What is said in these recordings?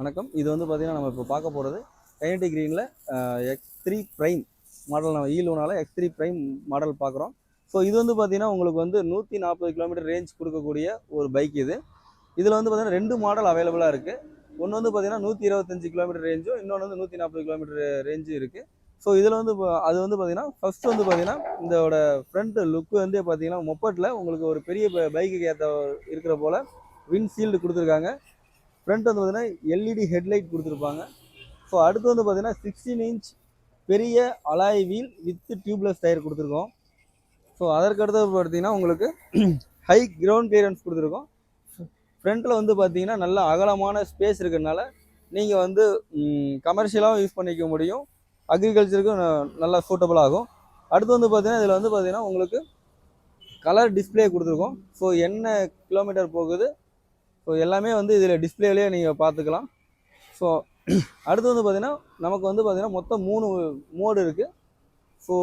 வணக்கம். இது வந்து பார்த்தீங்கன்னா, நம்ம இப்போ பார்க்க போகிறது கைனடிக் கிரீனில் X3 ப்ரைம் மாடல். நம்ம ஈலோனால X3 ப்ரைம் மாடல் பார்க்குறோம். ஸோ இது வந்து பார்த்தீங்கன்னா, உங்களுக்கு வந்து 140 கிலோமீட்டர் ரேஞ்ச் கொடுக்கக்கூடிய ஒரு பைக் இது. இதில் வந்து பார்த்தீங்கன்னா 2 மாடல் அவைலபிளாக இருக்குது. ஒன்று வந்து பார்த்தீங்கன்னா 125 கிலோமீட்டர் ரேஞ்சும், இன்னொன்று வந்து 140 கிலோமீட்டர் ரேஞ்சும் இருக்குது. ஸோ இதில் வந்து அது வந்து பார்த்தீங்கன்னா, ஃபஸ்ட்டு வந்து பார்த்தீங்கன்னா இதோட ஃப்ரண்ட் லுக்கு வந்து பார்த்தீங்கன்னா மொப்பட்டில் உங்களுக்கு ஒரு பெரிய பைக்குக்கு ஏற்ற இருக்கிற போல் விண்ட்ஷீல்டு கொடுத்துருக்காங்க. ஃப்ரண்ட் வந்து பார்த்தீங்கன்னா எல்இடி ஹெட்லைட் கொடுத்துருப்பாங்க. ஸோ அடுத்து வந்து பார்த்தீங்கன்னா 16 இன்ச் பெரிய alloy wheel with tubeless tyre கொடுத்துருக்கோம். ஸோ அதற்கடுத்து பார்த்தீங்கன்னா உங்களுக்கு ஹை கிரவுண்ட் கிளியரன்ஸ் கொடுத்துருக்கோம். ஃப்ரண்ட்டில் வந்து பார்த்தீங்கன்னா நல்ல அகலமான ஸ்பேஸ் இருக்கிறதுனால நீங்கள் வந்து கமர்ஷியலாகவும் யூஸ் பண்ணிக்க முடியும், அக்ரிகல்ச்சருக்கும் நல்லா சூட்டபிள் ஆகும். அடுத்து வந்து பார்த்தீங்கன்னா இதில் வந்து பார்த்தீங்கன்னா உங்களுக்கு கலர் டிஸ்பிளே கொடுத்துருக்கோம். ஸோ என்ன கிலோமீட்டர் போகுது ஸோ எல்லாமே வந்து இதில் டிஸ்பிளேலேயே நீங்கள் பார்த்துக்கலாம். ஸோ அடுத்து வந்து பார்த்திங்கன்னா நமக்கு வந்து பார்த்திங்கன்னா மொத்தம் 3 மோடு இருக்குது. ஸோ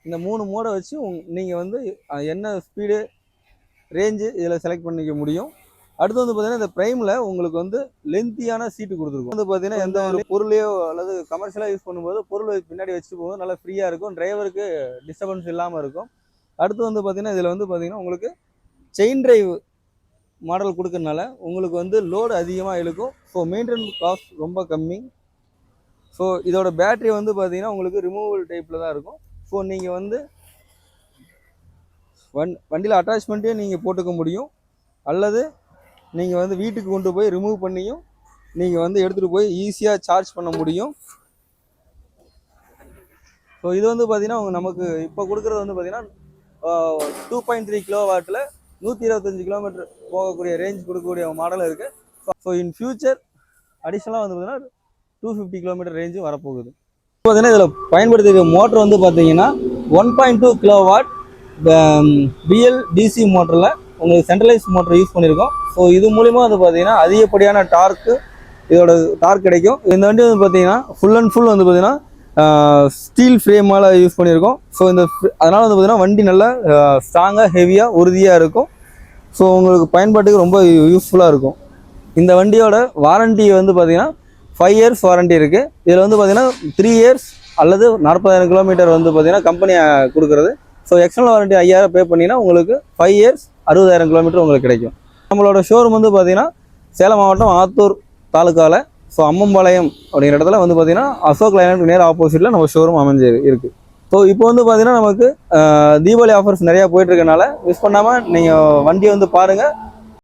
இந்த 3 மோடை வச்சு நீங்கள் வந்து என்ன ஸ்பீடு ரேஞ்சு இதில் செலக்ட் பண்ணிக்க முடியும். அடுத்து வந்து பார்த்திங்கன்னா இந்த ப்ரைமில் உங்களுக்கு வந்து லென்த்தியான சீட்டு கொடுத்துருக்கும். வந்து பார்த்திங்கன்னா எந்த ஒரு பொருளையோ அல்லது கமர்ஷியலாக யூஸ் பண்ணும்போது பொருள் பின்னாடி வச்சுட்டு போகும்போது நல்லா ஃப்ரீயாக இருக்கும், டிரைவருக்கு டிஸ்டர்பன்ஸ் இல்லாமல் இருக்கும். அடுத்து வந்து பார்த்திங்கன்னா இதில் வந்து பார்த்திங்கன்னா உங்களுக்கு செயின் டிரைவ் மாடல் கொடுக்கறனால உங்களுக்கு வந்து லோடு அதிகமாக இழுக்கும். ஸோ மெயின்டெனன்ஸ் காஸ்ட் ரொம்ப கம்மி. ஸோ இதோட பேட்ரி வந்து பார்த்தீங்கன்னா உங்களுக்கு ரிமூவல் டைப்பில் தான் இருக்கும். ஸோ நீங்கள் வந்து வண்டியில் அட்டாச்மெண்ட்டையும் நீங்கள் போட்டுக்க முடியும், அல்லது நீங்கள் வந்து வீட்டுக்கு கொண்டு போய் ரிமூவ் பண்ணியும் நீங்கள் வந்து எடுத்துகிட்டு போய் ஈஸியாக சார்ஜ் பண்ண முடியும். ஸோ இது வந்து பார்த்தீங்கன்னா நமக்கு இப்போ கொடுக்குறது வந்து பார்த்தீங்கன்னா 2.3 கிலோவாட்டில் 125 கிலோமீட்டர் போகக்கூடிய ரேஞ்ச் கொடுக்கக்கூடிய மாடல் இருக்குது. ஸோ இன் ஃபியூச்சர் அடிஷ்னலாக வந்து பார்த்தீங்கன்னா 250 கிலோமீட்டர் ரேஞ்சும் வரப்போகுது. பார்த்தீங்கன்னா இதில் பயன்படுத்திய மோட்டர் வந்து பார்த்தீங்கன்னா 1.2 கிலோவாட் BLDC மோட்டரில் உங்களுக்கு சென்ட்ரலைஸ் மோட்டர் யூஸ் பண்ணியிருக்கோம். ஸோ இது மூலிமா வந்து பார்த்தீங்கன்னா அதிகப்படியான இதோட டார்க் கிடைக்கும். இந்த வண்டி வந்து பார்த்தீங்கன்னா ஃபுல் அண்ட் ஃபுல் வந்து பார்த்தீங்கன்னா ஸ்டீல் ஃப்ரேமால் யூஸ் பண்ணியிருக்கோம். ஸோ அதனால் வந்து பார்த்தீங்கன்னா வண்டி நல்லா ஸ்ட்ராங்காக ஹெவியாக உறுதியாக இருக்கும். ஸோ உங்களுக்கு பயன்பாட்டுக்கு ரொம்ப யூஸ்ஃபுல்லாக இருக்கும். இந்த வண்டியோட வாரண்ட்டி வந்து பார்த்தீங்கன்னா 5 இயர்ஸ் வாரண்ட்டி இருக்குது. இதில் வந்து பார்த்தீங்கன்னா 3 இயர்ஸ் அல்லது 40,000 கிலோமீட்டர் வந்து பார்த்தீங்கன்னா கம்பெனி கொடுக்குறது. ஸோ எக்ஸ்டர்னல் வாரண்ட்டி 5,000 பே பண்ணிங்கன்னா உங்களுக்கு 5 இயர்ஸ் 60,000 கிலோமீட்டர் உங்களுக்கு கிடைக்கும். நம்மளோட ஷோரூம் வந்து பார்த்தீங்கன்னா சேலம் மாவட்டம் ஆத்தூர் தாலுக்காவில் ஸோ அம்மம்பாளையம் அப்படிங்கிற இடத்துல வந்து பார்த்தீங்கன்னா அசோக் லைனுக்கு நேர் ஆப்போசிட்டில் நம்ம ஷோரூம் அமைஞ்சு இருக்குது. ஸோ இப்போ வந்து பார்த்தீங்கன்னா நமக்கு தீபாவளி ஆஃபர்ஸ் நிறையா போயிட்டுருக்கனால மிஸ் பண்ணாமல் நீங்கள் வண்டியை வந்து பாருங்கள்.